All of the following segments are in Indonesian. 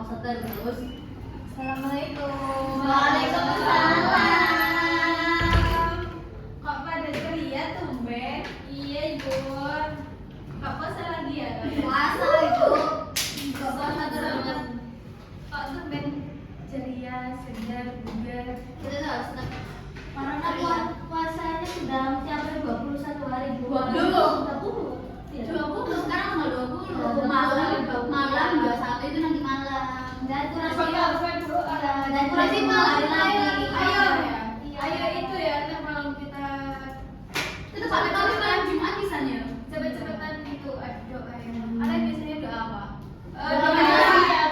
terus. Assalamualaikum. Waalaikumsalam. Kok pada ceria tumben? Iya ibu. Kok puasa lagi ya? Puasa itu. Kok puasa terus? Kok tumben ceria, segar, bugar? Kita tuh harus Orang karena puasanya sudah mencapai 21 hari. 20. 20 sekarang tanggal 20 malam 21 itu nanti malam. Dan kurang dan kurang sih malam lagi. Ayo itu ya, ntar malam kita Itu sampai kami malam Jumat misalnya. cepet-cepetan itu doa ya. Kalian biasanya doa apa?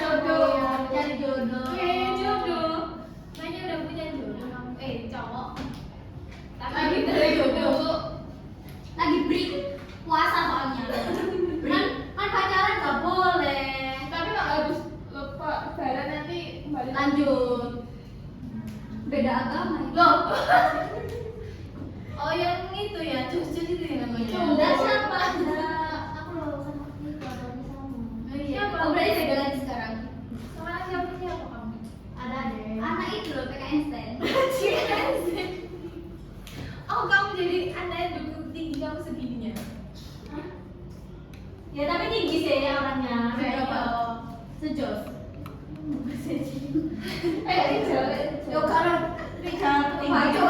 Jodoh. Cari jodoh. Jodoh. Kayaknya udah punya jodoh kamu. Cowok. Tapi Lagi kita cari jodoh. jodoh. Lagi break puasa soalnya. Kan pacaran gak boleh. Tapi nggak harus lupa lebaran nanti kembali Lanjut. Beda agama. Loh. Oh yang itu ya, cus-cus itu ya namanya. Dan siapa? Aku loh sama itu abangnya sama. Oh, iya. Oh berarti beda lagi sekarang. Sekarang siapa kamu? Ada deh. Anak itu loh PKN stand. Oh kamu jadi anak yang dukung tinggi kamu segininya. Ya tapi tinggi sih orangnya. Berapa? Sejos. Yo karena Richard maju.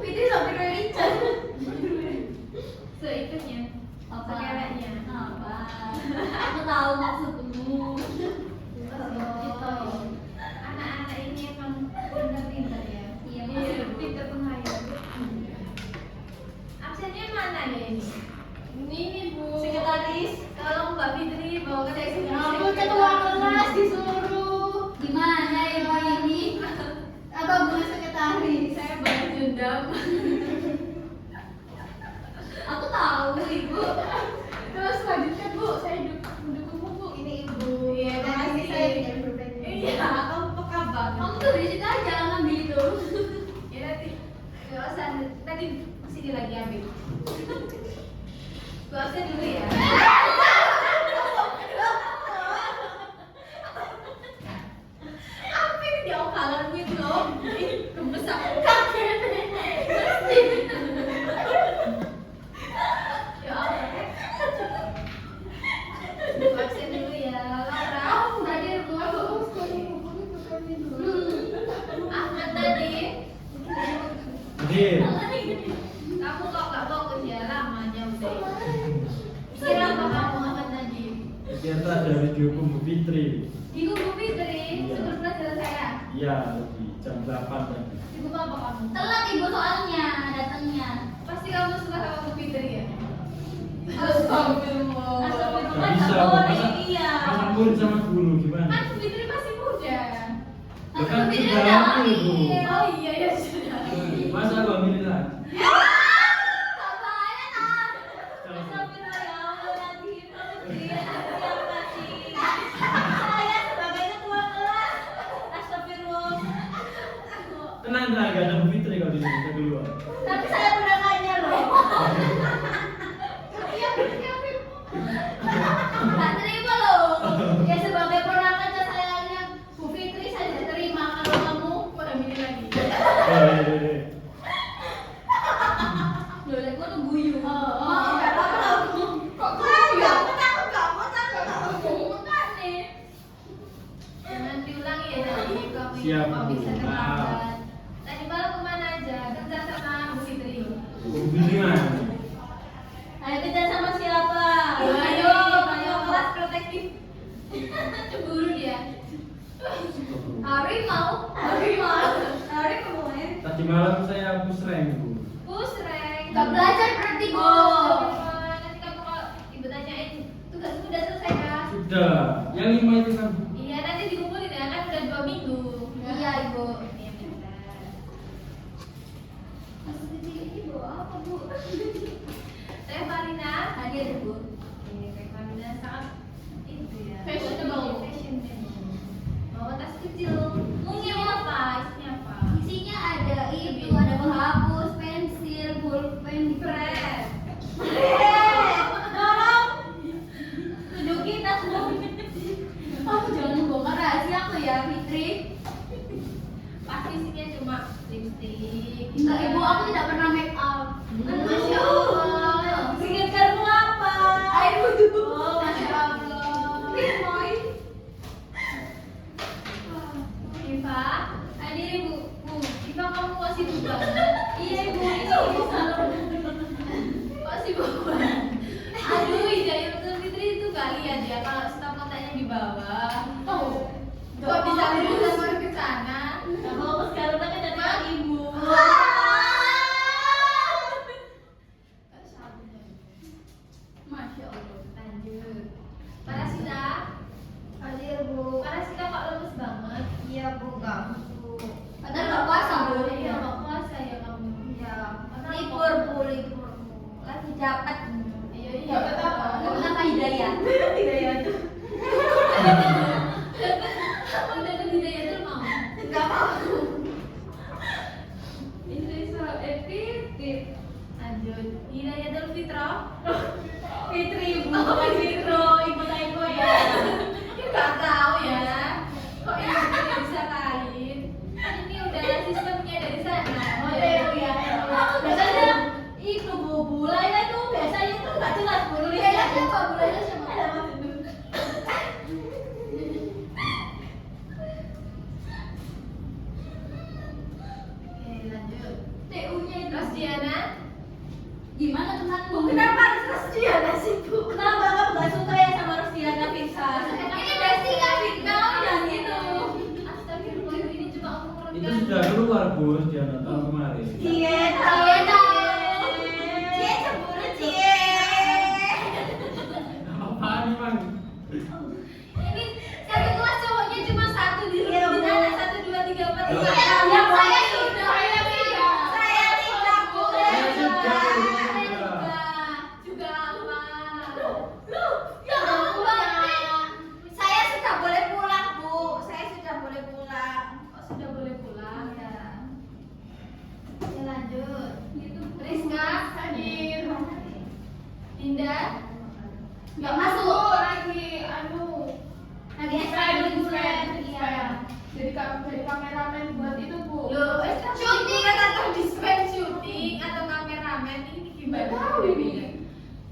Itu sampai ke Richard. Seitunya. Apa? Sekeleknya. Apa? Aku tahu maksudmu. Anak-anak ini emang pintar-pintar ya. Iya, Pintar penghayal. Absennya mana ya ini? Ini Bu. Sekretaris. Tolong Mbak Fitri bawa ke seksi. Aku ketua kelas disuruh. Gimana ibu ini? Apa bukan sekretaris? Saya balas dendam. Aku tahu ibu. Terus selanjutnya Bu, saya mendukungmu Bu. Ini Ibu. Iya, Makasih. saya tidak berpikir. Iya, kamu peka banget. Kamu tuh di situ aja ngambil itu. Ya nanti, nggak usah. Nanti sini lagi ambil. Gua absen dulu ya. Apa ini dia okalanmu itu loh? Gemes aku kaget. Ya Allah. Gua absen dulu ya, Laura. Ahmad tadi. Hadir. Kamu kok gak fokus ya, lama jauh deh. Kira apa kamu Ahmad tadi? Ternyata ada video Kumbu Fitri. Di Kubu Fitri, sebelum pelajaran saya. Iya, di jam 8 tadi. Di Kubu apa kamu? Telat ibu soalnya datangnya. Pasti kamu suka sama Kubu Fitri ya? Astagfirullah. Astagfirullah, Gak bisa, nggak boleh, masa, iya. masa murid sama guru gimana? Kan Kubu Fitri masih muda. Ya kan Tapi dia sudah udah lama lahir. ibu. Oh iya ya sudah. Masa gua milih lagi? Astagfirullah ya Allah, nanti Kubu Fitri siapa sih? Saya sebagai ketua kelas. Astagfirullah. Tenang, gak ada Kumbu Fitri kalau di sini kita keluar. Tapi saya pernah nanya loh. Iya, Tak terima loh. Ya sebagai ponakan sayangnya Bu Fitri saya tidak terima kalau kamu pada milih lagi. Eh, loh lek ngono guyu. Nggak tahu. Kok guyu? Aku takut kamu. Makanya. Jangan diulangi ya tadi kamu Siap, kok Bu. bisa Maaf. terlambat. Tadi malam kemana aja? Kerja sama Bu Fitri. Kumbu Fitri mana? Ayo kita sama siapa? Ayo kelas protektif. Cemburu dia. Harimau. Tadi malam saya pusreng, Bu. Pusreng. Gak belajar berarti Bu. Nanti kamu kalau ibu tanyain tugas udah selesai kan? Sudah. Yang 5 itu kan, Bu. Iya nanti dikumpulin ya kan udah 2 minggu. Iya ibu. Iya, benar. Ibu apa Bu? Teh Marina. Hadir Bu. Teh Marina sangat itu ya. Fashionable. Bawa tas kecil. Isinya apa? Isinya apa? Isinya ada itu, ada penghapus, pensil, pulpen, Keren. Tolong tunjukin tas Bu. Kamu jangan Udah ke Hidayatul mau. Enggak mau. Isra Epitip. Lanjut. Hidayatul Fitrah. Fitri ibu, bukan Fitro, ibu Taiko ya. Nggak tahu ya. Kok ini tidak bisa lain? Kan ini udah sistemnya dari sana. Oh ya. Biasanya itu bu, bulainya tuh biasanya tuh nggak jelas bu. Bulainya siapa? Bulainya siapa? Ada apa itu? Oke, lanjut. TU-nya itu. Rosdiana. Gimana temanmu? Kenapa harus Rosdiana sih, Bu? Kenapa kamu nggak suka ya sama Rosdiana Firsa? Ini besti kan, Kamu jangan gitu. Astagfirullah, ini cuma aku Itu menurutkan. sudah keluar bos Diana tahun kemarin. Cie, Cie cemburu Cie. Apaan nih Bang? Ini satu kelas cowoknya cuma satu di Iya, rumah. benar. Ada 1, 2, 3, 4, 5. Iya, iya, Saya boleh. sudah. Saya tidak. Saya tidak boleh. Saya sudah. Juga apa? Ya ampun. Saya sudah boleh pulang, Bu. Saya sudah boleh pulang. Oh, sudah boleh pulang ya. Ya lanjut. Rizka, hadir. Dinda, Nggak masuk. lagi Lagi bulan. Iya. Jadi kameramen buat itu bu. Loh, syuting atau dispen syuting atau kameramen ini gimana? Tahu ini.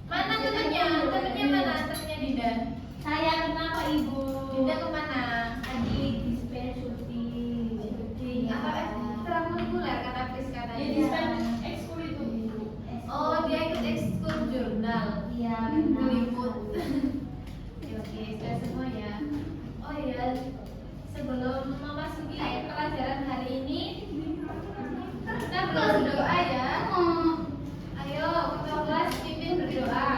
Mana temennya? Temennya mana? Temennya Dinda. Saya kenapa Ibu? Dinda kemana? Lagi dispen syuting. Syuting. Apa ekstrakurikuler kata Priska tadi? Ya dispen ekskul itu bu. Oh, dia ikut ekskul jurnal. Iya. Meliput. Oke, sudah semua ya. Oh iya, sebelum memasuki pelajaran hari ini, kita berdoa ya. Ayo, ketua kelas pimpin berdoa.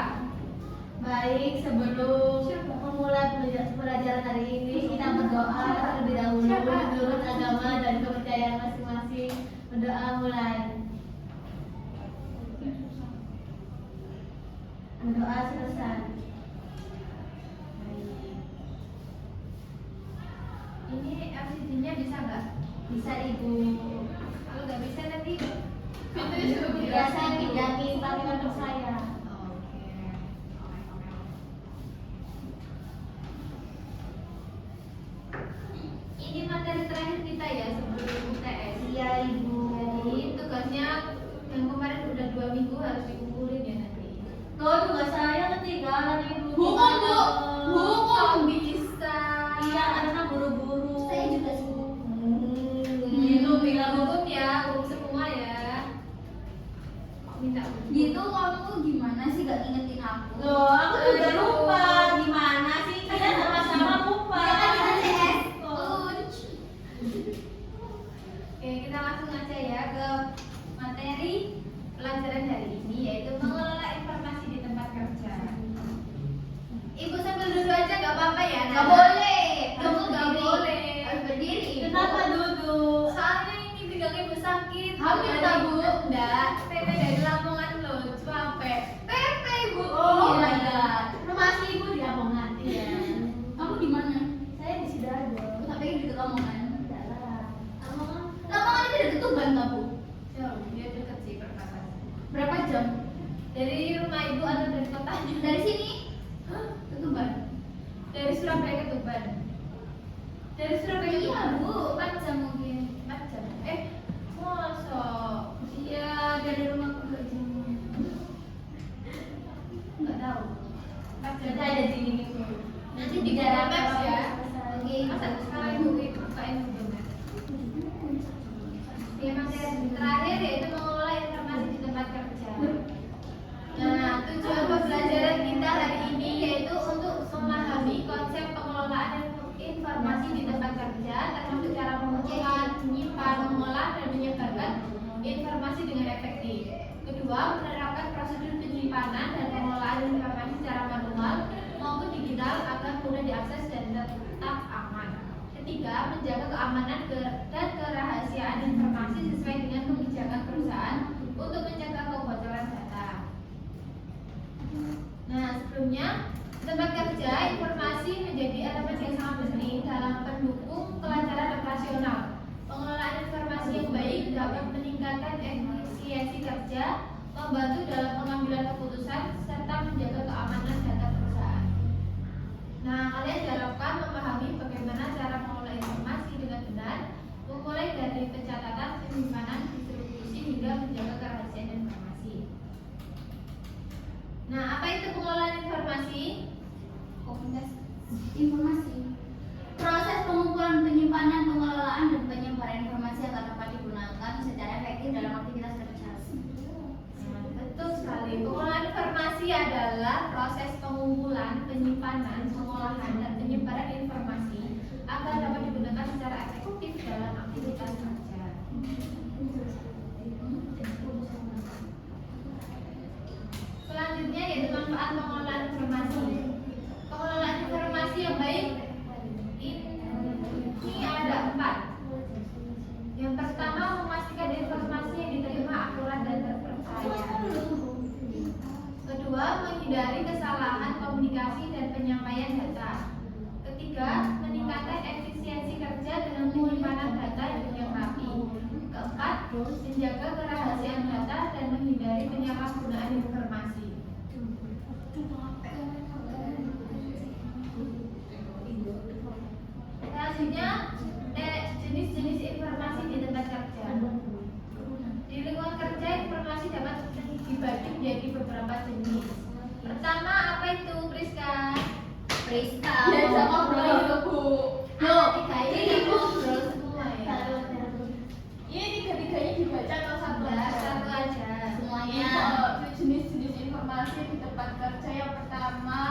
Baik, sebelum memulai pelajaran hari ini kita berdoa terlebih dahulu menurut agama dan kepercayaan masing-masing. Berdoa mulai. Berdoa selesai. Ini LCD-nya bisa nggak? Bisa Ibu. Kalau nggak bisa nanti. Fitri sudah Ya bilang. saya pindahin pakai laptop saya. Oke. Ini materi terakhir kita ya sebelum UTS. Iya Ibu. Jadi tugasnya yang kemarin udah 2 minggu harus dikumpulin ya nanti. Tuh juga saya ketinggalan Ibu. Hukum, Bu. Hukum. Kok bisa? Iya karena buru-buru. Saya juga sih. Gitu bilang Hukum ya, hukum semua ya. Minta hukum. Gitu kamu gimana sih gak ingetin aku? Loh, aku juga lupa. Gimana sih? Kita sama-sama lupa. Ya kan kita CS. Oke, kita langsung aja ya ke materi pelajaran hari ini yaitu mengelola informasi di tempat kerja. Ibu sambil duduk aja gak apa-apa ya? Gak boleh. Kamu gak boleh. Harus berdiri. Ibu. Kenapa duduk? Soalnya ini pinggang ibu sakit. Hamil tak, Bu? Enggak. Pepe dari Lamongan loh, capek. Pepe ibu. Oh Iya. iya. Rumah si Ibu di Lamongan. Iya. Kamu di mana? Saya di Sidoarjo. Tapi di dekat Lamongan. Enggak lah. Lamongan. Lamongan itu dekat Tuban tak, Bu? Jauh, dia deket sih perbatasan. Berapa jam? Dari rumah ibu atau dari kotanya? Dari sini? Hah? Ke Tuban. Dari Surabaya ke Tuban. Dari Surabaya ke Iya, Tuban. Bu. 4 jam mungkin. 4 jam. Masa? Iya, dari rumah ke jam. Enggak tahu. 4 jam. Kita ada di ini. Nanti di Google Maps ya. Oke. Masa sekarang ibu bukain Google Maps. Ya, materi terakhir yaitu mengelola informasi di tempat kerja. Nah, tujuan pembelajaran kita hari ini yaitu untuk memahami konsep pengelolaan informasi di tempat kerja, termasuk cara mengumpulkan, menyimpan, mengolah, dan menyebarkan informasi dengan efektif. Kedua, menerapkan prosedur penyimpanan dan pengelolaan informasi secara manual maupun digital agar mudah diakses dan tetap aman. Ketiga, menjaga keamanan dan kerahasiaan informasi sesuai dengan kebijakan perusahaan untuk mencegah kebocoran data. Nah, sebelumnya tempat kerja informasi menjadi elemen yang kerja, membantu dalam pengambilan keputusan, serta menjaga keamanan data perusahaan. Nah, kalian diharapkan memahami bagaimana cara mengelola informasi dengan benar, memulai dari pencatatan, penyimpanan, distribusi, hingga menjaga kerahasiaan informasi. Nah, apa itu pengelolaan informasi? Informasi. Proses pengumpulan, penyimpanan, pengelolaan, dan penyebaran informasi agar dapat digunakan secara efektif dalam aktivitas kerja. Nah, betul sekali. Pengelolaan informasi adalah proses pengumpulan, penyimpanan, pengolahan, dan penyebaran informasi agar dapat digunakan secara efektif dalam aktivitas kerja. Selanjutnya yaitu manfaat pengelolaan informasi. Pengelolaan informasi yang baik ini ada 4. Yang pertama, memastikan informasi yang diterima akurat dan terpercaya. Kedua, menghindari kesalahan komunikasi dan penyampaian data. Ketiga, meningkatkan efisiensi kerja dengan penyimpanan data yang rapi. Keempat, menjaga kerahasiaan data dan menghindari penyalahgunaan informasi. Selanjutnya, jenis-jenis informasi di tempat kerja. Di lingkungan kerja, informasi dapat dibagi menjadi beberapa jenis. Pertama, apa itu, Priska? Priska. Diajak ngobrol itu, Bu. Ada 3 ini ngobrol semua ya. Ini tiga-tiganya dibaca atau satu aja? Satu aja. Semuanya. Jenis-jenis informasi di tempat kerja. Yang pertama,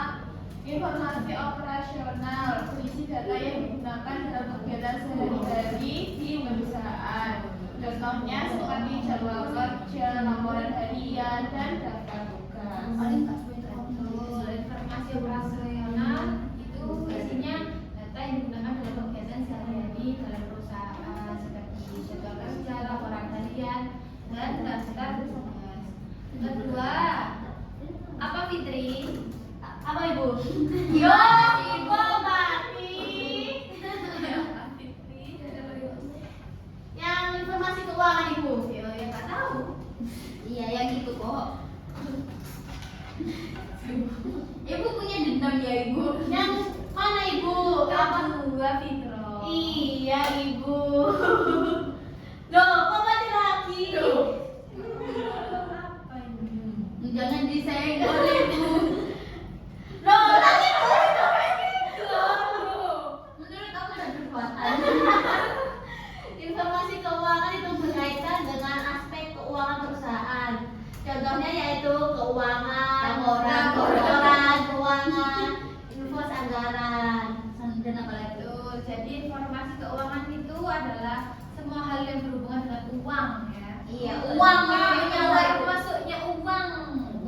informasi operasional, berisi data yang digunakan dalam kegiatan sehari-hari di perusahaan. Contohnya seperti jadwal kerja, laporan harian, dan daftar tugas. Betul. Informasi operasional itu isinya data yang digunakan dalam kegiatan sehari-hari dalam perusahaan seperti jadwal kerja, laporan harian, dan daftar tugas. Kedua, apa, Fitri? Apa Ibu? Yo, Ibu mati. Yang informasi keuangan Ibu. Yo, ya nggak tahu. Iya, yang itu kok. Ibu punya dendam ya Ibu. Yang mana Ibu? Apa? Kedua, Fitro. Iya Ibu. Loh, kok mati lagi? Apa ini? Jangan disenggol Ibu. Loh, lagi menurut aku ada perbuatan. Informasi keuangan itu berkaitan dengan aspek keuangan perusahaan. Contohnya yaitu keuangan, laporan keuangan, infos anggaran, dan apa lagi? Betul. Jadi informasi keuangan itu adalah semua hal yang berhubungan dengan uang ya. Iya, uang Masuknya uang.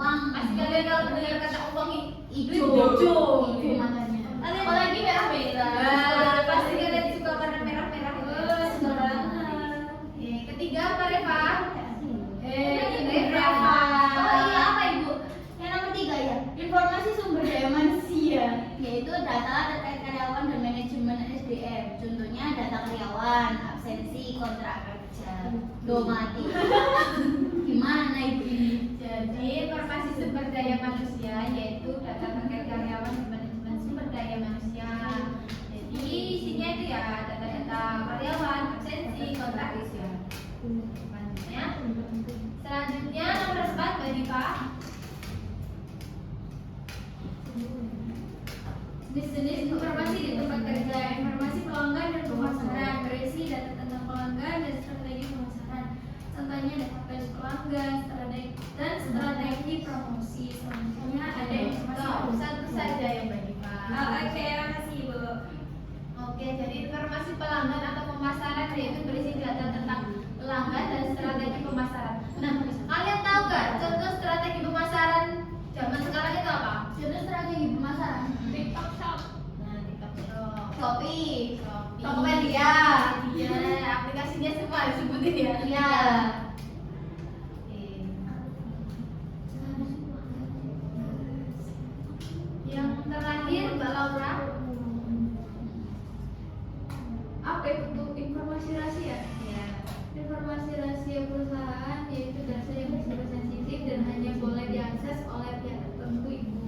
uang. Masih kalian kalau mendengar kata uang Ijo, Ijo. makanya. Apalagi merah-merah. Pasti kalian suka warna merah-merah itu. Suka banget. Ketiga apa, Reva? Reva. Oh iya, apa Ibu? Yang nomor 3 ya, informasi sumber daya manusia, yaitu data terkait karyawan dan manajemen SDM. Contohnya data karyawan, absensi, kontrak kerja. Loh, mati. Gimana Ibu ini? Jadi informasi sumber daya manusia yaitu data terkait karyawan dan manajemen sumber daya manusia. Jadi isinya itu ya data-data karyawan, absensi, kontrak kerja. Selanjutnya nomor 4, Mbak Diva. Jenis-jenis informasi di tempat kerja. Informasi pelanggan dan pemasaran, berisi data tentang pelanggan dan strategi pemasaran. Contohnya database pelanggan, strategi promosi. Selanjutnya ada informasi satu saja ya, Mbak Diva. Oke, makasih Ibu. Oke, jadi informasi pelanggan atau pemasaran yaitu berisi data tentang pelanggan dan strategi pemasaran. Nah, kalian tahu nggak contoh strategi pemasaran zaman sekarang itu apa? Contoh strategi pemasaran. TikTok Shop. Nah, TikTok Shop, Shopee. Tokopedia, iya, aplikasinya semua disebutin ya. Iya. Oke. Yang terakhir, Mbak Laura. Apa itu informasi rahasia? Ya. Informasi rahasia perusahaan yaitu data yang bersifat sensitif dan hanya boleh diakses oleh pihak tertentu, Ibu.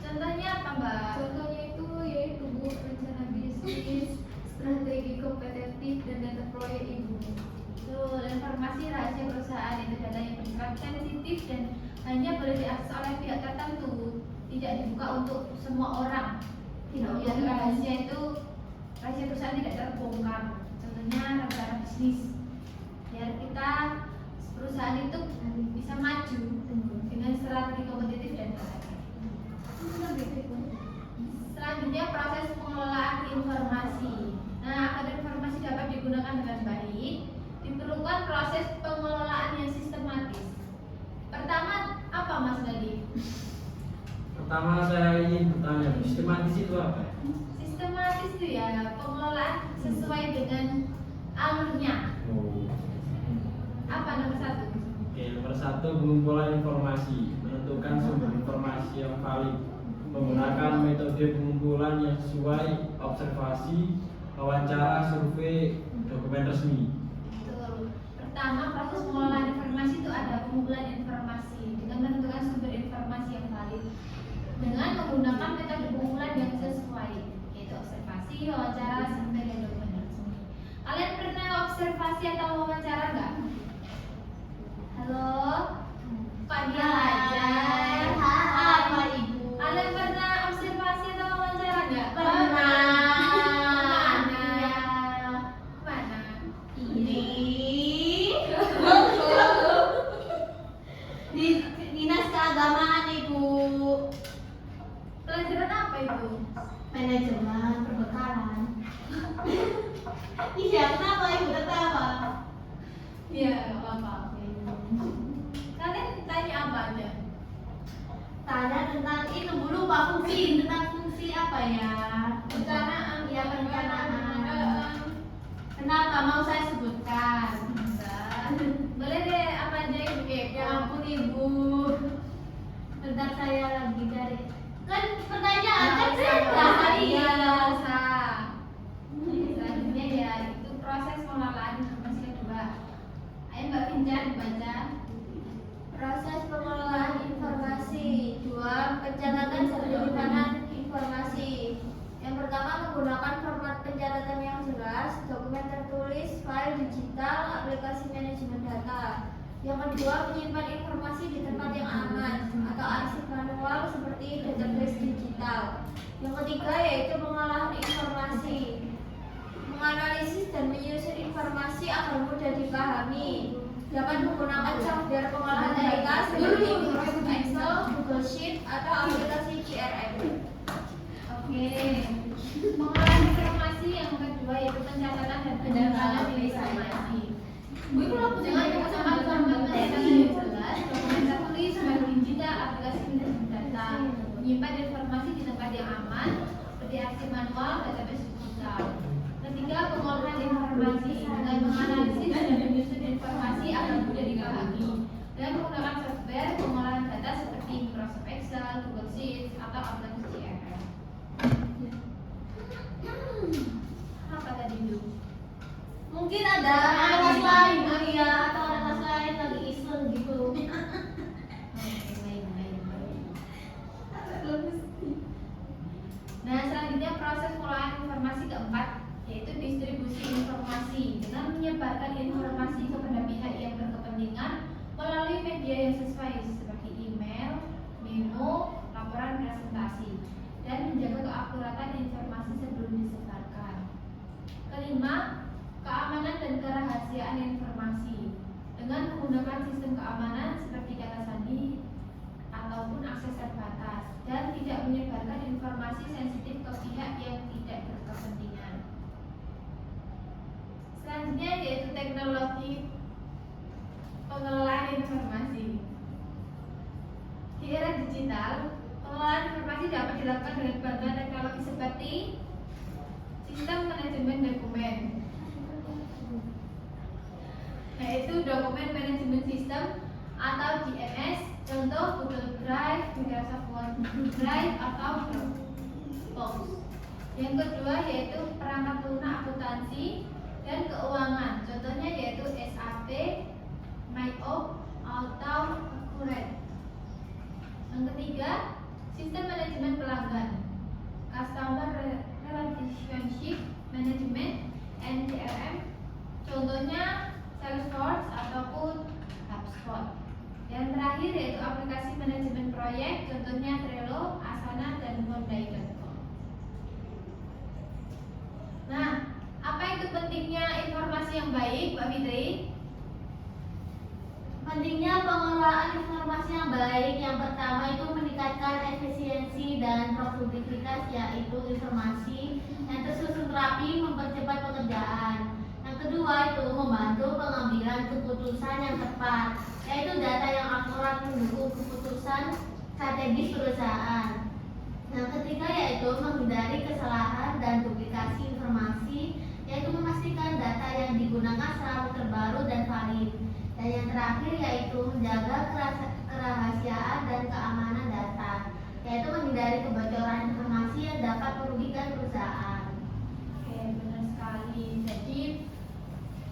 Contohnya apa, Mbak? Contohnya itu yaitu Bu, rencana bisnis, strategi kompetitif dan data proyek, Ibu. Betul, informasi rahasia perusahaan itu data yang bersifat sensitif dan hanya boleh diakses oleh pihak tertentu, tidak dibuka untuk semua orang. Tidak yang rahasia itu rahasia perusahaan tidak terbongkar. Contohnya rencana bisnis, biar kita perusahaan itu bisa maju dengan strategi kompetitif dan selanjutnya proses pengelolaan informasi. Nah, agar informasi dapat digunakan dengan baik, diperlukan proses pengelolaan yang sistematis. Pertama, apa Mas Gali? Pertama saya ingin bertanya, sistematis itu apa? Sistematis itu ya pengelolaan sesuai dengan alurnya. Oh. Apa nomor satu? Oke, nomor 1 pengumpulan informasi, menentukan sumber informasi yang valid, menggunakan metode pengumpulan yang sesuai, observasi, wawancara, survei, dokumen resmi. Betul. Pertama, proses pengelolaan informasi itu ada pengumpulan informasi dengan menentukan sumber informasi yang valid dengan menggunakan metode pengumpulan yang sesuai, yaitu observasi, wawancara, survei, dan dokumen resmi. Kalian pernah observasi atau wawancara nggak? Halo, Pak dia aja. Apa Ibu? Kalian pernah observasi atau wawancara nggak? Pernah. Mana? Ini di dinas keagamaan Ibu. Pelajaran apa itu? Manajemen perbekalan. Iya, kenapa Ibu tertawa? Iya, nggak apa-apa. Kalian tanya apa aja? Tanya tentang itu dulu Pak, fungsi tentang fungsi apa ya? Perencanaan. Ya, perencanaan. Kenapa mau saya sebutkan? Boleh deh apa aja Ibu Ya kepo? ampun Ibu. Bentar saya lagi dari kan pertanyaan kan saya Iya, nggak usah. Selanjutnya ya itu proses pengelolaan informasi kedua. Ayo Mbak Pinjar baca. Proses pengelolaan informasi. 2. Pencatatan dan penyimpanan informasi. Yang pertama, menggunakan format pencatatan yang jelas, dokumen tertulis, file digital, aplikasi manajemen data. Yang kedua, menyimpan informasi di tempat yang aman atau arsip manual seperti database digital. Yang ketiga yaitu pengolahan informasi. Menganalisis dan menyusun informasi agar mudah dipahami. Dapat menggunakan software pengolahan data seperti Microsoft Excel, Google Sheet, atau aplikasi CRM. Oke. Pengolahan informasi yang kedua yaitu pencatatan dan penyimpanan informasi. Bu Ibu laku Dengan menggunakan format pencatatan yang jelas, dokumen tertulis, file digital, aplikasi manajemen data, menyimpan informasi di tempat yang aman, seperti arsip manual, database digital. Ketiga, pengolahan informasi dengan menganalisis dan menyusun informasi agar mudah dipahami dan menggunakan software pengolahan data seperti Microsoft Excel, Google Sheets, atau aplikasi CRM. Apa tadi dulu? mungkin ada kelas lain ya atau ada kelas lain lagi iseng gitu. Oke, baik. Nah, selanjutnya proses pengolahan informasi keempat yaitu distribusi informasi dengan menyebarkan informasi kepada pihak yang berkepentingan melalui media yang sesuai seperti email, memo, laporan presentasi dan menjaga keakuratan informasi sebelum disebarkan. Kelima, keamanan dan kerahasiaan informasi dengan menggunakan sistem keamanan seperti kata sandi ataupun akses terbatas dan tidak menyebarkan informasi sensitif ke pihak yang tidak berkepentingan. Selanjutnya yaitu teknologi pengelolaan informasi. Di era digital, pengelolaan informasi dapat dilakukan dengan bantuan teknologi seperti sistem manajemen dokumen, yaitu dokumen manajemen sistem atau DMS, contoh Google Drive, Microsoft Word, Drive atau Dropbox. Yang kedua yaitu perangkat lunak akuntansi dan keuangan, contohnya yaitu SAP, MyOp, atau accurate. Yang ketiga, sistem manajemen pelanggan, customer relationship management (CRM). Contohnya Salesforce ataupun HubSpot. Yang terakhir yaitu aplikasi manajemen proyek, contohnya Trello, Asana, dan Monday.com. Nah, apa itu pentingnya informasi yang baik, Mbak Fitri? Pentingnya pengelolaan informasi yang baik, yang pertama itu meningkatkan efisiensi dan produktivitas, yaitu informasi yang tersusun rapi mempercepat pekerjaan. Yang kedua itu membantu pengambilan keputusan yang tepat, yaitu data yang akurat mendukung keputusan strategis perusahaan. Yang ketiga yaitu menghindari kesalahan dan duplikasi informasi, yaitu memastikan data yang digunakan selalu terbaru dan valid. Dan yang terakhir yaitu menjaga kerahasiaan dan keamanan data, yaitu menghindari kebocoran informasi yang dapat merugikan perusahaan. Oke, benar sekali. Jadi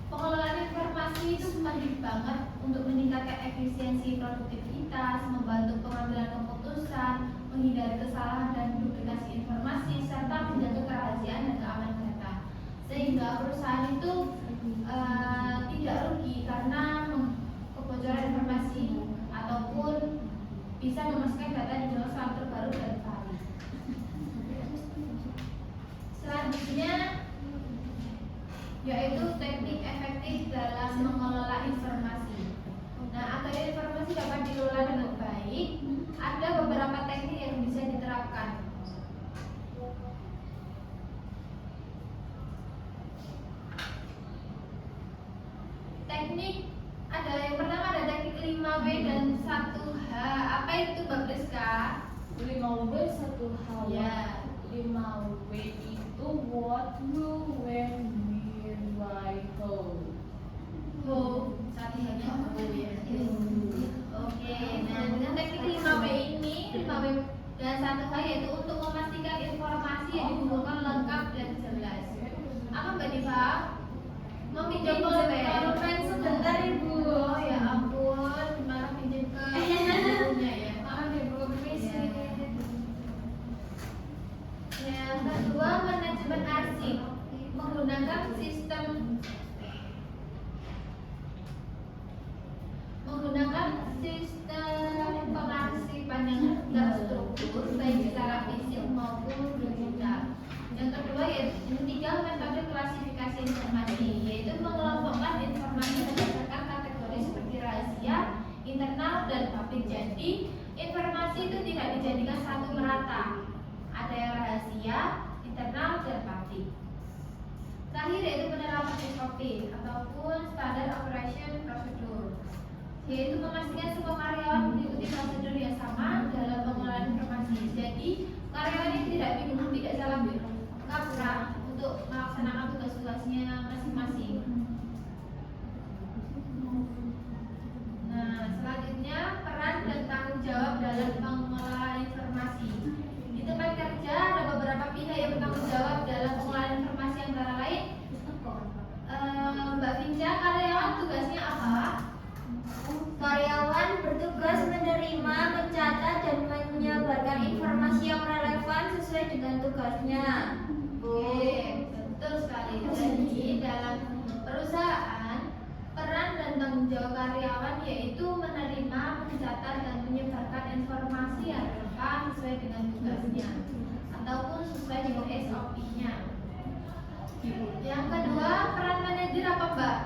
pengelolaan informasi itu penting banget untuk meningkatkan efisiensi produktivitas, membantu pengambilan keputusan, menghindari kesalahan dan duplikasi informasi, serta menjaga kerahasiaan dan keamanan data. Sehingga perusahaan itu tidak rugi karena kebocoran informasi ataupun bisa memastikan data di dalam selalu terbaru dan valid. Selanjutnya yaitu teknik efektif dalam mengelola informasi. Nah, agar informasi dapat dikelola dengan baik, ada beberapa teknik yang bisa diterapkan. Teknik adalah yang pertama ada teknik 5W dan 1H. Apa itu, Mbak Priska? 5W 1H. Ya. 5W itu what, who, when, where, why, how. Ho, satunya ho ya. Oke, nah dengan teknik 5W ini, 5W dan 1H yaitu untuk memastikan informasi yang dikumpulkan lengkap dan jelas. Apa Mbak Diva? Mau pinjam pulpen sebentar Ibu. Oh ya ampun, malah pinjam ke ibunya ya. Maaf ya, Bu, permisi. Yang kedua, manajemen arsip menggunakan sistem pengarsipan yang terstruktur baik secara fisik maupun digital. Yang kedua yaitu yang ketiga metode klasifikasi informasi, yaitu mengelompokkan informasi berdasarkan kategori seperti rahasia, internal, dan publik. Jadi informasi itu tidak dijadikan satu merata. Ada yang rahasia, internal, dan publik. Terakhir yaitu penerapan SOP ataupun Standard Operation Procedure, yaitu memastikan semua karyawan mengikuti prosedur yang sama dalam pengelolaan informasi. Jadi karyawan ini tidak bingung, tidak salah kaprah untuk melaksanakan tugas-tugasnya masing-masing. Nah, selanjutnya peran dan tanggung jawab dalam pengelolaan informasi. Di tempat kerja ada beberapa pihak yang bertanggung jawab dalam pengelolaan informasi, antara lain Mbak Vinca, karyawan tugasnya apa? Karyawan bertugas menerima, mencatat, dan menyebarkan informasi yang relevan sesuai dengan tugasnya. Oke, betul sekali. Jadi dalam perusahaan peran dan tanggung jawab karyawan yaitu menerima, mencatat, dan menyebarkan informasi yang relevan sesuai dengan tugasnya ataupun sesuai dengan SOP-nya. Yang kedua, peran manajer apa, Mbak?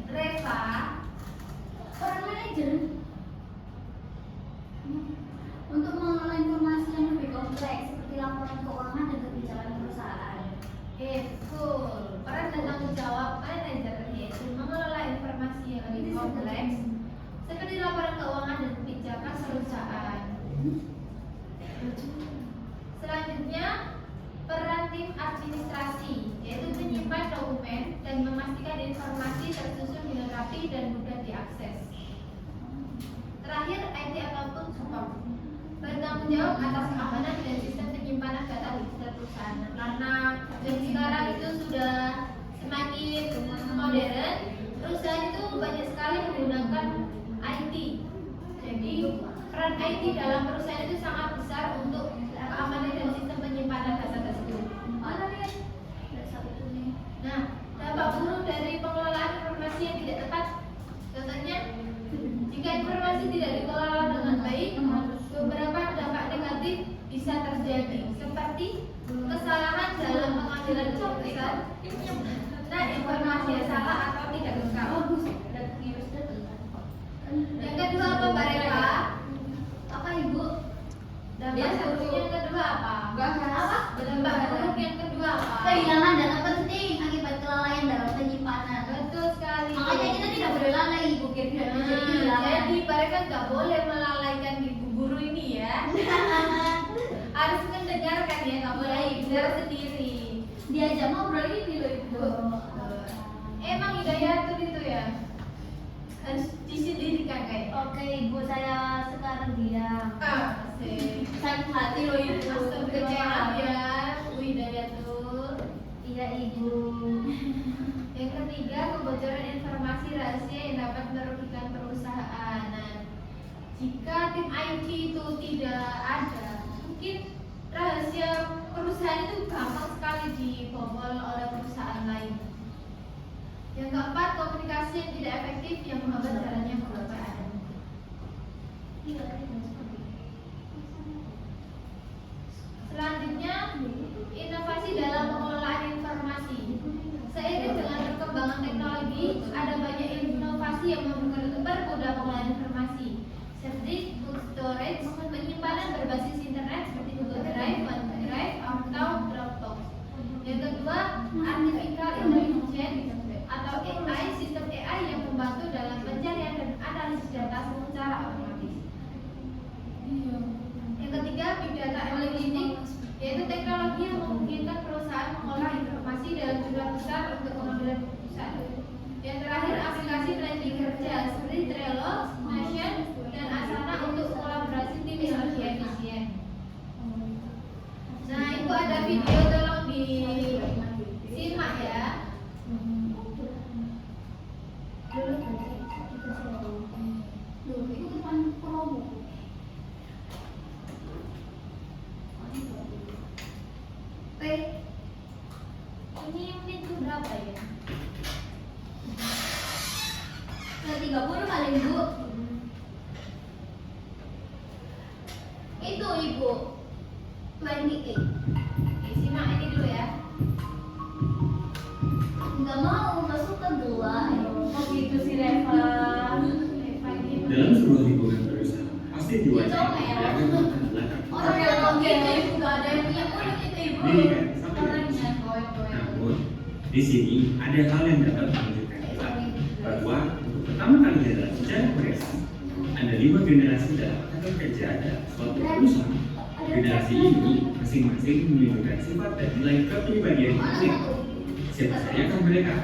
Reva. Peran manajer untuk mengelola informasi yang lebih kompleks seperti laporan keuangan dan kebijakan perusahaan. Betul. Peran dan tanggung jawab manajer yaitu mengelola informasi yang lebih kompleks seperti laporan keuangan dan kebijakan perusahaan. Selanjutnya, peran tim administrasi yaitu menyimpan dokumen dan memastikan informasi tersusun dengan rapi dan mudah diakses. Terakhir, IT ataupun support bertanggung jawab atas keamanan dan sistem penyimpanan data digital perusahaan. Karena dari sekarang itu sudah semakin modern, perusahaan itu banyak sekali menggunakan peran IT dalam perusahaan itu sangat besar untuk keamanan dan sistem penyimpanan data tersebut. Mana nih? Ada satu nih. Nah, dampak buruk dari pengelolaan informasi yang tidak tepat, contohnya, jika informasi tidak dikelola dengan baik, beberapa dampak negatif bisa terjadi, seperti kesalahan dalam pengambilan keputusan, nah informasi yang salah atau tidak lengkap. Yang kedua apa Mbak Reva? Apa Ibu? Dampak buruk yang kedua apa? Apa? Dampak buruk yang kedua apa? Kehilangan data penting akibat kelalaian dalam penyimpanan. Betul sekali. Makanya kita tidak boleh lalai Ibu, biar tidak terjadi kehilangan. Jadi mereka nggak boleh melalaikan ibu guru ini ya. Harus mendengarkan ya, nggak boleh belajar sendiri. Diajak ngobrol ini loh Ibu. Emang Hidayatul itu ya harus disendirikan kayak. Oke Ibu, saya sekarang diam. Asik. Sakit hati loh Ibu. Kecewa ya, Bu Hidayatul. Iya Ibu. Yang ketiga, kebocoran informasi rahasia yang dapat merugikan perusahaan. Nah, jika tim IT itu tidak ada, mungkin rahasia perusahaan itu gampang sekali dibobol oleh perusahaan lain. Yang keempat, komunikasi yang tidak efektif yang menghambat jalannya pekerjaan. Selanjutnya, inovasi dalam pengelolaan informasi. Seiring dengan perkembangan teknologi, ada banyak inovasi yang mempermudah pengelolaan informasi, seperti book storage, penyimpanan berbasis internet seperti Google Drive, OneDrive, atau Dropbox. Yang kedua, artificial intelligence atau AI, sistem AI yang membantu dalam pencarian dan analisis data secara otomatis. Yang ketiga, big data analytics, yaitu teknologi yang memungkinkan perusahaan mengolah informasi dalam jumlah besar untuk pengambilan keputusan. Yang terakhir, aplikasi planning kerja seperti Trello, Notion, dan Asana untuk kolaborasi tim yang lebih efisien. Nah, itu ada video, tolong disimak ya. Itu kan promo. Ini menit berapa ya? Ke 30 kali Ibu. Itu Ibu. 28. Oke, simak ini dulu ya. Enggak mau masuk ke gua. Oh gitu sih Reva. Dalam sebuah lingkungan perusahaan, pasti diwajibkan Itu ya. ada latar Orang yang ngomong gitu Ibu, enggak ada yang punya mulut itu Ibu. pendidikan sampai Orangnya. Namun, di sini ada hal yang dapat menunjukkan kita bahwa untuk pertama kalinya dalam sejarah Korea, ada 5 generasi dalam angkatan kerja dalam suatu perusahaan. Generasi ini masing-masing menunjukkan sifat dan nilai kepribadian masing. Siapa saja kan mereka?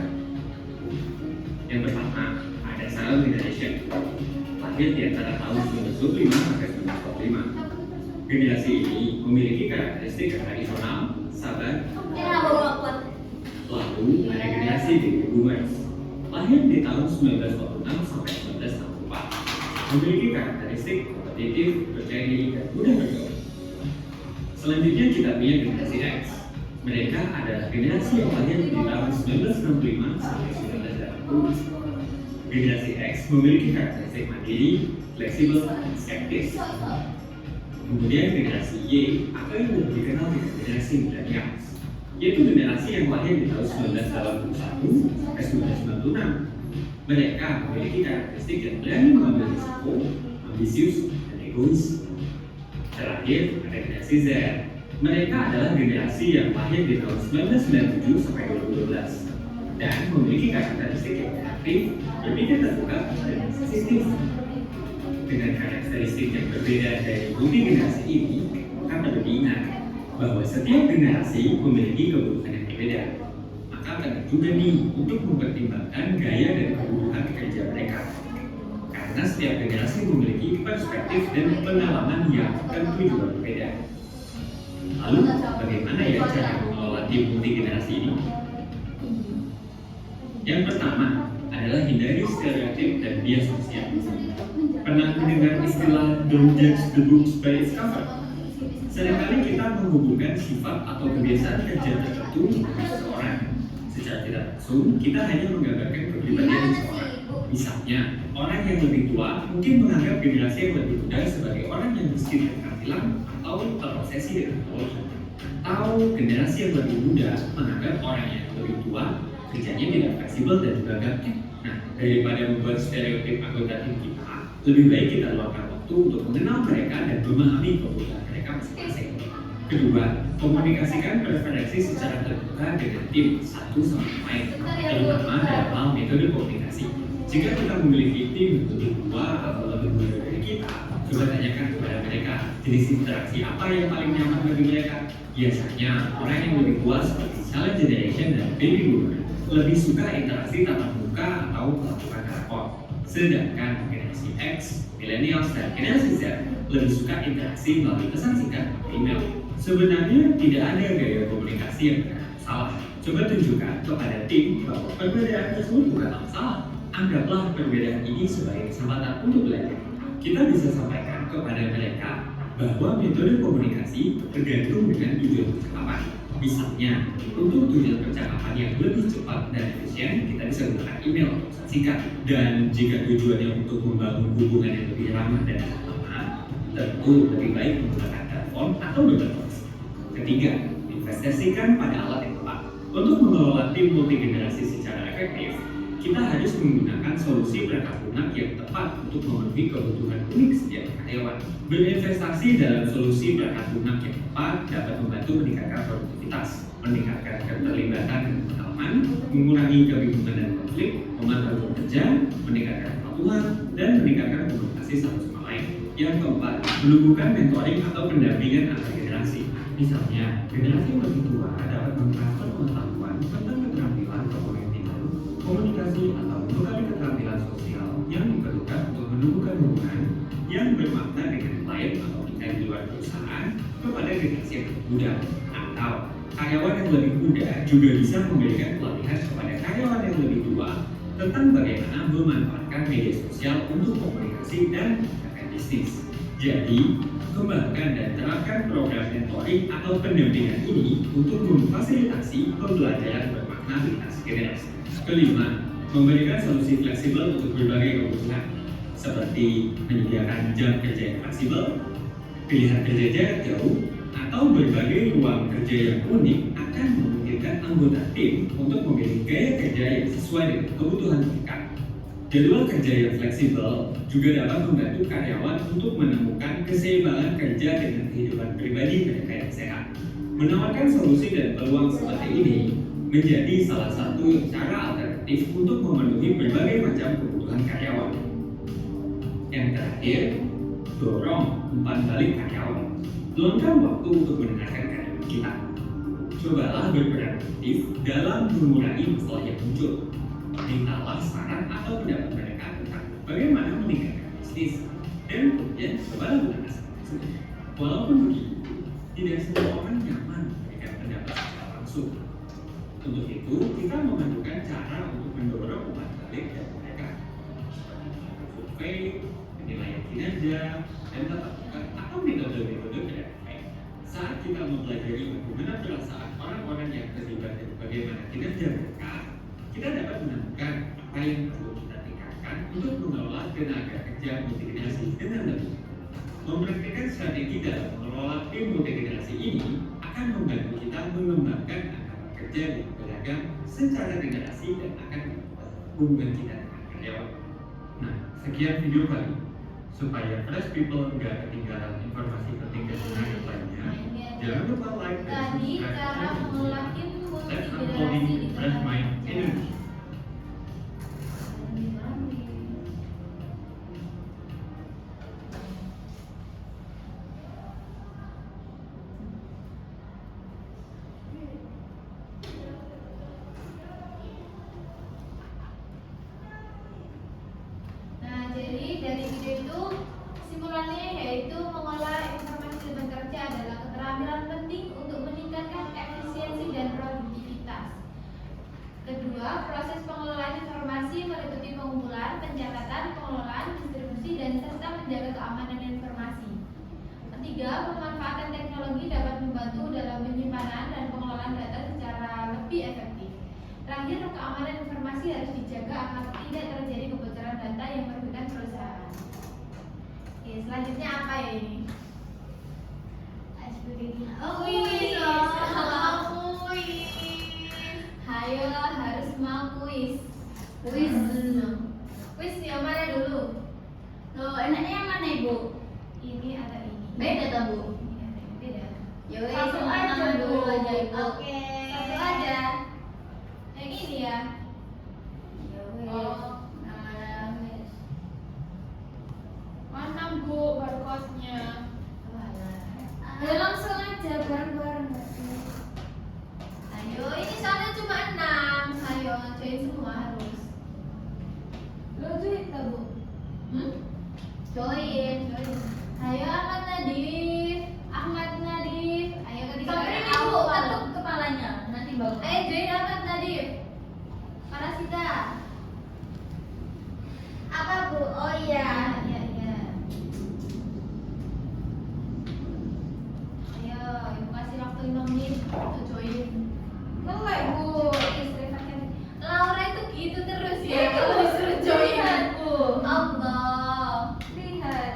Yang pertama, ada Sarah Generation, lahir di antara tahun 1925 sampai 1945. Generasi ini memiliki karakteristik tradisional, sabar. Kenapa bawa kuat? Lalu ada generasi baby boomers, lahir di tahun 1946 sampai 1964. Memiliki karakteristik kompetitif, percaya diri, dan mudah bergaul. Selanjutnya kita punya generasi X. Mereka adalah generasi yang lahir di tahun 1965 sampai 1980. Generasi X memiliki karakteristik mandiri, fleksibel, dan skeptis. Kemudian generasi Y atau yang lebih dikenal dengan generasi millennials, yaitu generasi yang lahir di tahun 1981 sampai 1996. Mereka memiliki karakteristik yang berani mengambil risiko, ambisius, dan egois. Terakhir ada generasi Z. Mereka adalah generasi yang lahir di tahun 1997 sampai 2012 dan memiliki karakteristik yang aktif, berpikir terbuka, dan sensitif. Dengan karakteristik yang berbeda dari multi generasi ini, maka perlu diingat bahwa setiap generasi memiliki kebutuhan yang berbeda. Maka penting juga nih untuk mempertimbangkan gaya dan kebutuhan kerja mereka. Karena setiap generasi memiliki perspektif dan pengalaman yang tentu juga berbeda. Lalu, bagaimana ya cara mengelola tim multi generasi ini? Yang pertama, adalah hindari stereotip dan bias sosial. Pernah mendengar istilah "don't judge the books by its cover"? Seringkali kita menghubungkan sifat atau kebiasaan kerja tertentu dengan seseorang. Secara tidak langsung, kita hanya menggambarkan kepribadian seseorang. Misalnya, orang yang lebih tua mungkin menganggap generasi yang lebih muda sebagai orang yang miskin dan keterampilan atau terobsesi dengan teknologi. Atau generasi yang lebih muda menganggap orang yang lebih tua kerjanya tidak fleksibel dan juga gaptek. Nah, daripada membuat stereotip anggota tim kita, lebih baik kita luangkan waktu untuk mengenal mereka dan memahami kebutuhan mereka masing-masing. Kedua, komunikasikan preferensi secara terbuka dengan tim satu sama lain, terutama dalam hal metode komunikasi. Jika kita memiliki tim lebih tua atau lebih muda dari kita, coba tanyakan kepada mereka jenis interaksi apa yang paling nyaman bagi mereka. Biasanya, orang yang lebih tua seperti Silent Generation dan Baby Boomer lebih suka interaksi tatap muka atau melakukan rapor. Sedangkan generasi X, Millennials, dan generasi Z lebih suka interaksi melalui pesan singkat atau email. Sebenarnya tidak ada gaya komunikasi yang benar atau salah. Coba tunjukkan kepada tim bahwa perbedaan tersebut bukanlah masalah. Anggaplah perbedaan ini sebagai kesempatan untuk belajar. Kita bisa sampaikan kepada mereka bahwa metode komunikasi tergantung dengan tujuan percakapan. Misalnya, untuk tujuan percakapan yang lebih cepat dan efisien, kita bisa menggunakan email atau pesan singkat. Dan jika tujuannya untuk membangun hubungan yang lebih ramah dan lama, tentu lebih baik menggunakan telepon atau bertelepon. Ketiga, investasikan pada alat yang tepat. Untuk mengelola tim multigenerasi secara efektif, kita harus menggunakan solusi perangkat lunak yang tepat untuk memenuhi kebutuhan unik setiap karyawan. Berinvestasi dalam solusi perangkat lunak yang tepat dapat membantu meningkatkan produktivitas, meningkatkan keterlibatan dan pengalaman, mengurangi kebingungan dan konflik, memantau kerja, meningkatkan kepatuhan, dan meningkatkan komunikasi satu sama lain. Yang keempat, menumbuhkan mentoring atau pendampingan antar generasi. Misalnya, generasi yang lebih tua dapat mentransfer pengetahuan tentang keterampilan komunikasi atau berbagai keterampilan sosial yang diperlukan untuk menumbuhkan hubungan yang bermakna dengan klien atau mitra di luar perusahaan kepada generasi yang lebih muda. Atau karyawan yang lebih muda juga bisa memberikan pelatihan kepada karyawan yang lebih tua tentang bagaimana memanfaatkan media sosial untuk komunikasi dan meningkatkan bisnis. Jadi, kembangkan dan terapkan program mentoring atau pendampingan ini untuk memfasilitasi pembelajaran bermakna lintas generasi. Kelima, memberikan solusi fleksibel untuk berbagai kebutuhan, seperti menyediakan jam kerja yang fleksibel, pilihan kerja jarak jauh, atau berbagai ruang kerja yang unik akan memungkinkan anggota tim untuk memilih gaya kerja yang sesuai dengan kebutuhan mereka. Jadwal kerja yang fleksibel juga dapat membantu karyawan untuk menemukan keseimbangan kerja dengan kehidupan pribadi mereka yang sehat. Menawarkan solusi dan peluang seperti ini menjadi salah satu cara alternatif untuk memenuhi berbagai macam kebutuhan karyawan. Yang terakhir, dorong umpan balik karyawan. Luangkan waktu untuk mendengarkan karyawan kita. Cobalah berperan aktif dalam mengurangi masalah yang muncul. Mintalah saran atau pendapat mereka tentang bagaimana meningkatkan bisnis, dan kemudian cobalah gunakan saran tersebut. Walaupun begitu, tidak semua orang nyaman memberikan pendapat secara langsung. Untuk itu, kita memerlukan cara untuk mendorong umpan balik dari mereka, seperti survei, penilaian kinerja, dan tatap muka atau metode-metode kreatif. Saat kita mempelajari bagaimana perasaan orang-orang yang terlibat dan bagaimana kinerja mereka, kita dapat menemukan apa yang perlu kita tingkatkan untuk mengelola tenaga kerja multigenerasi dengan lebih. Mempraktikkan strategi dalam mengelola tim multigenerasi ini akan membantu kita mengembangkan angkatan kerja yang beragam secara generasi dan akan membuat hubungan kita dengan karyawan. Nah, sekian video kali supaya fresh people nggak ketinggalan informasi penting dan menarik lainnya. Jangan lupa like dan Tadi subscribe cara channel mengolah tim Let's multigenerasi Unfolding di Fresh tengah Mind Indonesia. Nah, jadi dari video itu simpulannya yaitu mengolah informasi di tempat kerja adalah keterampilan penting untuk meningkatkan efisiensi dan produktivitas. Kedua, proses pengelolaan informasi meliputi pengumpulan, pencatatan, pengelolaan, distribusi, dan serta menjaga keamanan informasi. Ketiga, pemanfaatan teknologi dapat membantu dalam penyimpanan dan pengelolaan data secara lebih efektif. Terakhir, keamanan informasi harus dijaga agar tidak terjadi kebocoran data yang merugikan perusahaan. Oke, selanjutnya apa ya ini? Oh, Kuis. oh. Kuis. Hayo, harus mau kuis. Kuis. Kuis yang mana dulu? Loh, enaknya yang mana ibu? Ini atau ini? Beda tak bu? Ini atau ini? Beda. Ya wes, Satu aja sama dulu Bu. aja ibu. Oke. Satu aja. Yang ini ya. Ya wes. Oh. Nama wes. Mana Bu barcode-nya? Ayo langsung aja bareng-bareng. Ayo, ini soalnya cuma 6. Ayo, join semua harus. Lo duit tak Bu? Join. Ayo Ahmad Nadif. Ahmad Nadif. Ayo ketika Sampai ini bu, ketuk kepalanya. Nanti bangun. Ayo join Ahmad Nadif. Parasita. Apa Bu? Oh iya. Iya, iya. Ayo, ibu kasih waktu 5 menit untuk join. Ngelek Bu. Laura itu gitu terus ya kalau disuruh join. Lihat, Bu. Allah. Lihat.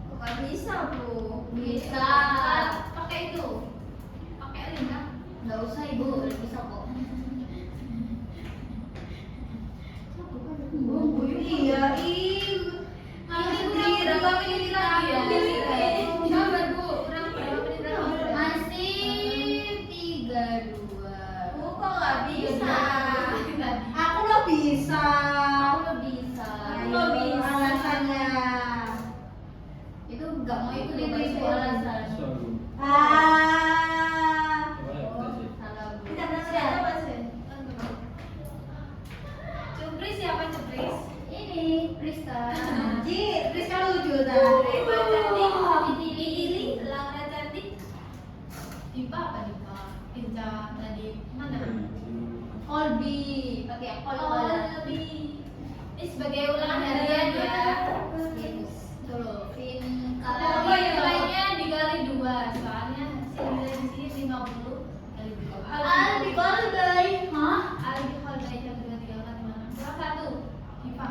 Bukan bisa Bu. Bisa. Pakai itu. Pakai link kan? Nggak usah ibu, bisa kok. Iya, Masih berapa menit lagi ya? Sabar Bu. Kurang berapa menit lagi? Masih 32. Bu kok nggak bisa? Nggak. Aku lo bisa. Aku lo bisa. Lo bisa. Alasannya. Itu nggak mau ikut itu alasan. Soal Ah. coba ya kita sih. Salah bu. Kita berapa sih? Cupris siapa Cupris? Ini Prista. Ji, Rizka lucu dah. Rima cantik. Ini Laura cantik. Dipa apa Dipa? Pinca tadi mana? Kolbi. Pakai kol. Lebih. Ini sebagai ulangan harian ya. Tuh, Vin. Kalau nilainya dikali 2, soalnya hasil nilai di sini 50 kali 2. Aldi Kolbai. Hah? Aldi Holday yang 3 kali mana? Kurang 1. Dipa.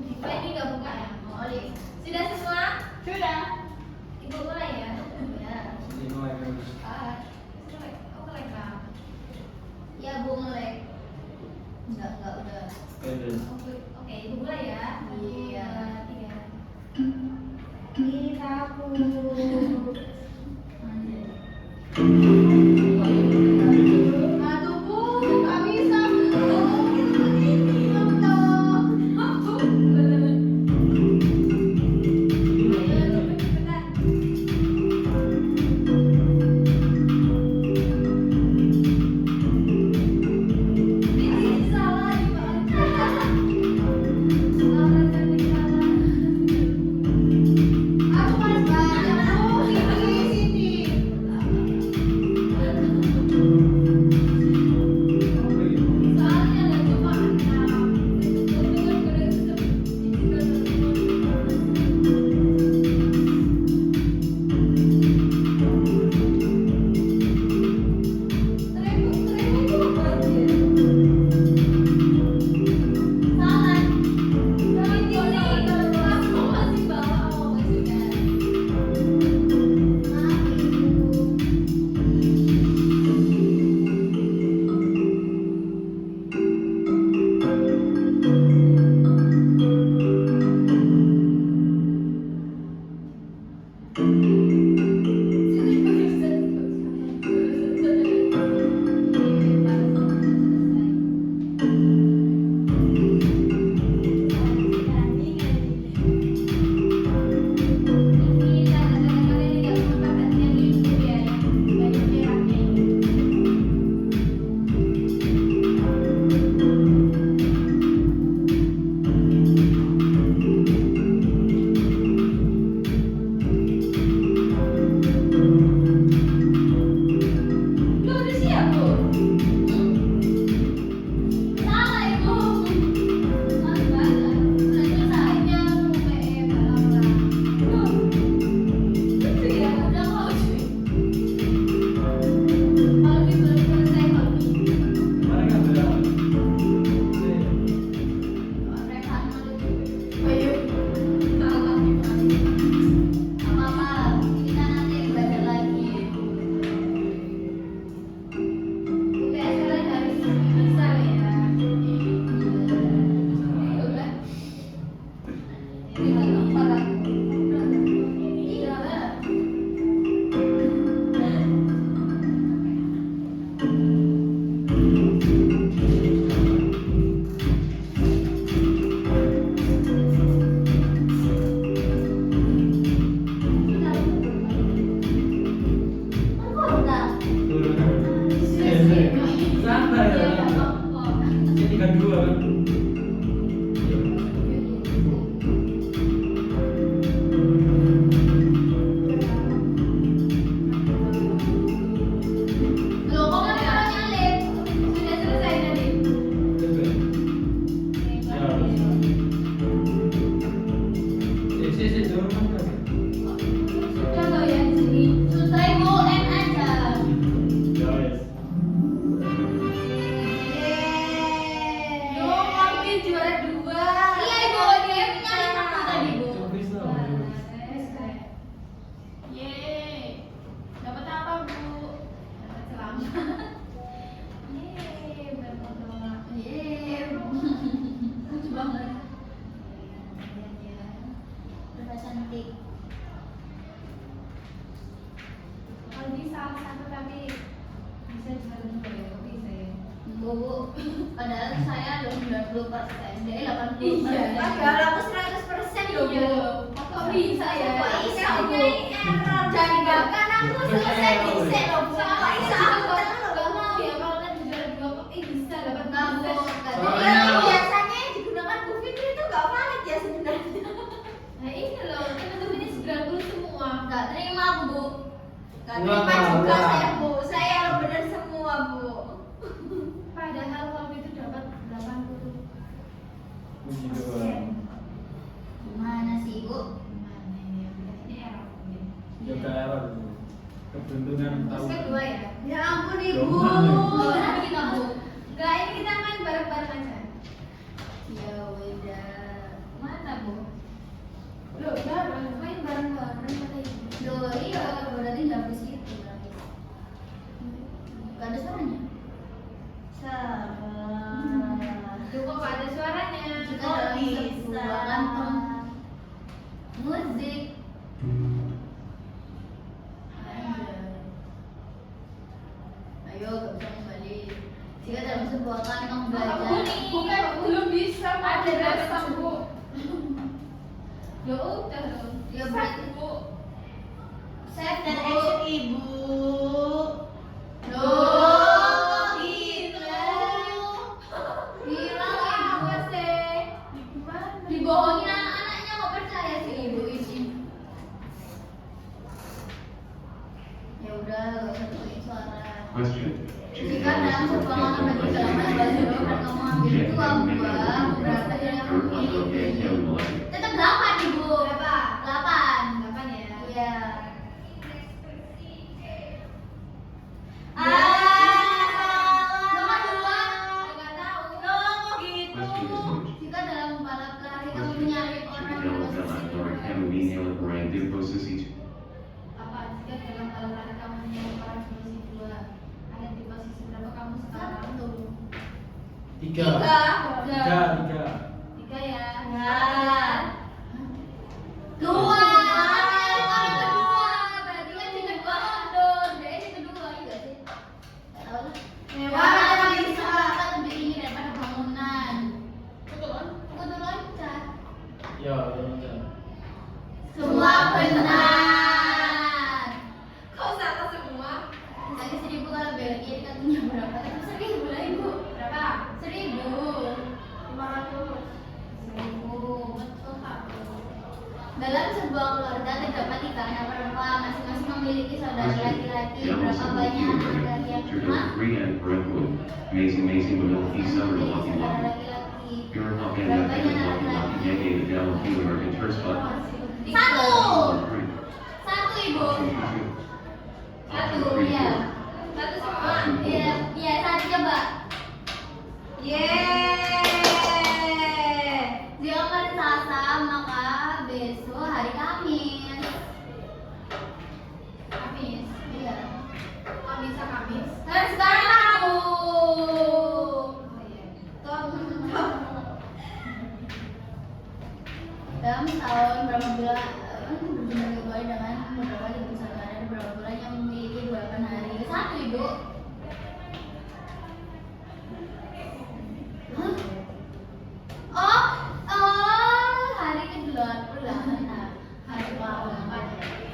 Dipa ini nggak buka ya? Oh, Oli. Sudah semua? Sudah. Ibu mulai ya? Ya. Ini mulai terus. Oh, mulai Kak. Ya bu melek. Enggak udah. Oke, Oke, ibu mulai ya. Iya. 3. Kita Bu. Aduh Bu, nggak bisa Bu. Ini dong. Aku harus baca Bu. Sini. kan 2 kan? Loh, kok kan kalau nyalip? Sudah selesai tadi. Coba. Ya. Sih, dorong kan. Sudah loh ya di sini. Susah ibu, N aja. Ya wes. Yo, kami juara 2. Iya ibu, dia nyalip aku tadi ibu. Habis lah. Yeay. Dapat apa, Bu? Dapat selamat. Yeay, berdoa. Yeay, lucu banget. Udah cantik. Kalau bisa satu tapi bisa juara 2 ya, kok bisa ya? Bu, padahal saya loh 90%, dia 80%. Padahal aku 100% loh, Bu. Kok bisa ya? Kok bisa, Bu? Jadi bahkan aku selesai dicek loh, Bu. Kok bisa aku tenang loh, Bu. Gak mau ya kalau nanti juara 2 kok bisa dapat Nggak, Bu. nafas. Soalnya- Yang biasanya yang digunakan Bu Fitri itu nggak valid ya sebenarnya. Nah ini loh, teman-temannya 90 semua. Nggak terima aku bu. Nggak Enggak, terima juga enggak. saya, Bu. Saya yang benar semua, Bu. Padahal waktu itu dapat 80. Puji doang. Gimana sih bu? Gimana ini? Ini error mungkin. Juga error. Keberuntungan tahu. Terus kedua ya? Ya ampun, Loh, Ibu. mana? Nanti kita bu. Enggak, ini kita main bareng-bareng aja. Ya udah. Mana bu? Loh, bareng, main bareng-bareng kata ibu. Loh iya, berarti nggak habis itu berarti. Gak ada suaranya. Sabar. Tuh kok nggak ada suaranya? Kita Oh, dalam bisa. sebuah kantong musik. Ayo, gak bisa kembali. Jika dalam sebuah kantong belajar. Bukan belum bisa Ada rasa, Bu. Ya udah loh. Ya berarti Bu. save dan Bu. exit ibu. Loh, gitu. Bilang Bilang apa sih? Gimana? dibohongin anak-anaknya nggak percaya sih ibu ini. Ya udah, gak usah bikin suara. Question. Jika dalam sebuah kantong bagi dalam belajar bukan kamu ambil dua buah, berapa yang kamu miliki? Tetap 8 ibu. Berapa? 8. 8 ya? Iya. Nomor duluan. Nggak tahu. Nomor gitu. Question is which? Jika dalam balap lari kamu menyalip orang di posisi kedua. Apa jika dalam balap lari kamu menyalip orang di posisi 2? Ada di posisi berapa kamu sekarang? 3. Tiga. 3. Ya. Ya. Dua. Orang kedua. Berarti kan si kedua mundur. Dia si kedua juga sih. Gak tahu lah. Warna yang bisa lebih tinggi daripada bangunan. Betul loncat. Ya, ya. Semua benar. Kok salah semua? Tadi 1000 kalau belok kiri katanya berapa? 1000 lah ibu. Berapa? 1000. 500. 1000. Betul Pak. Dalam sebuah keluarga terdapat 3 anak perempuan, masing-masing memiliki saudara laki-laki. Berapa banyak anak yang Amazing, amazing, memiliki bisa berlaki saudara laki. laki-laki? Your hop and that is laki laki negative down feeling or interest button. Satu. Three. Satu ibu. Option Satu three, ya. four. Satu semua. Iya, iya satu coba. Yeay. Jika hari Selasa maka besok hari Kamis. Kamis, iya. Kok bisa Kamis? Dan sekarang aku. Oh iya. Dalam tahun berapa bulan berjumlah kembali dengan beberapa ibu saudara berapa bulan yang memiliki 8 hari. Satu ibu. Hah? Oh, hari ke-8. Nah, hari ke-8.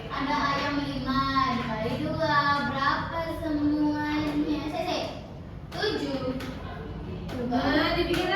Ada ayam 5 dikali 2 berapa semuanya? Sese. 7. Nah, dibikin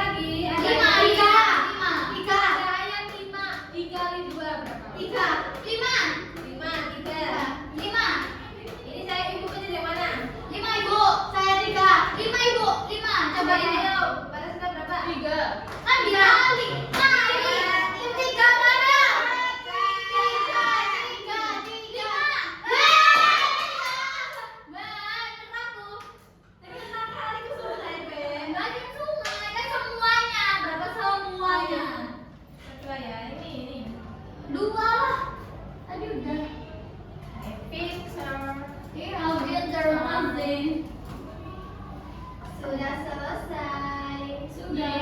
sudah selesai. Sudah.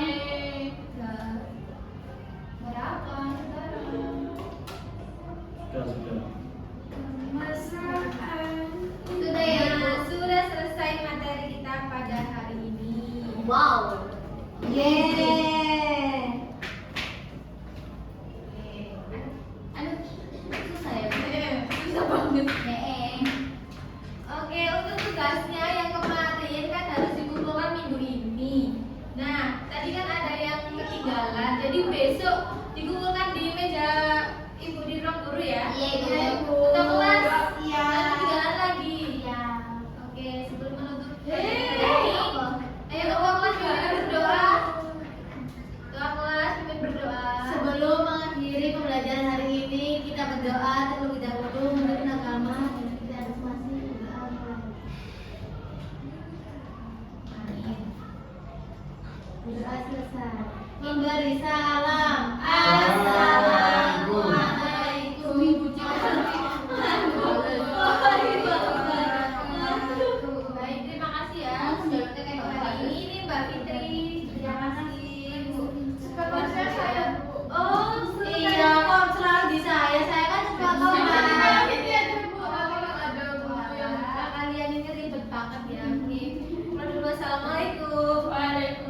Berapa sekarang? Sudah. Sudah ya, sudah selesai materi kita pada hari ini. Wow. Yeay. Aduh, susah ya. Susah banget. Heeh. Oke, untuk tugasnya yang kemarin kan harus dikumpulkan minggu ini. Nah, tadi kan ada yang ketinggalan, jadi besok dikumpulkan di meja ibu di ruang guru ya. Iya, Ibu. Ya, Ibu. Untuk kelas. Iya. Nanti ketinggalan lagi. Iya. Oke, sebelum menutup Apa? ayo ketua kelas pimpin berdoa. Ketua kelas pimpin berdoa. Sebelum mengakhiri pembelajaran hari ini, kita berdoa terlebih dahulu menurut agama dan kita harus masih berdoa. Amin. Berdoa selesai. Memberi salam. Assalamualaikum. Baik, terima kasih ya sudah menonton hari ini nih Mbak Fitri. Terima kasih. Sekretarisnya saya, Bu. Oh, Iya, kok selalu di saya kan cuma tahu. Ini aja, Bu. Kalau ada guru yang kalian ini ribet banget ya. Oke. Assalamualaikum. Waalaikumsalam.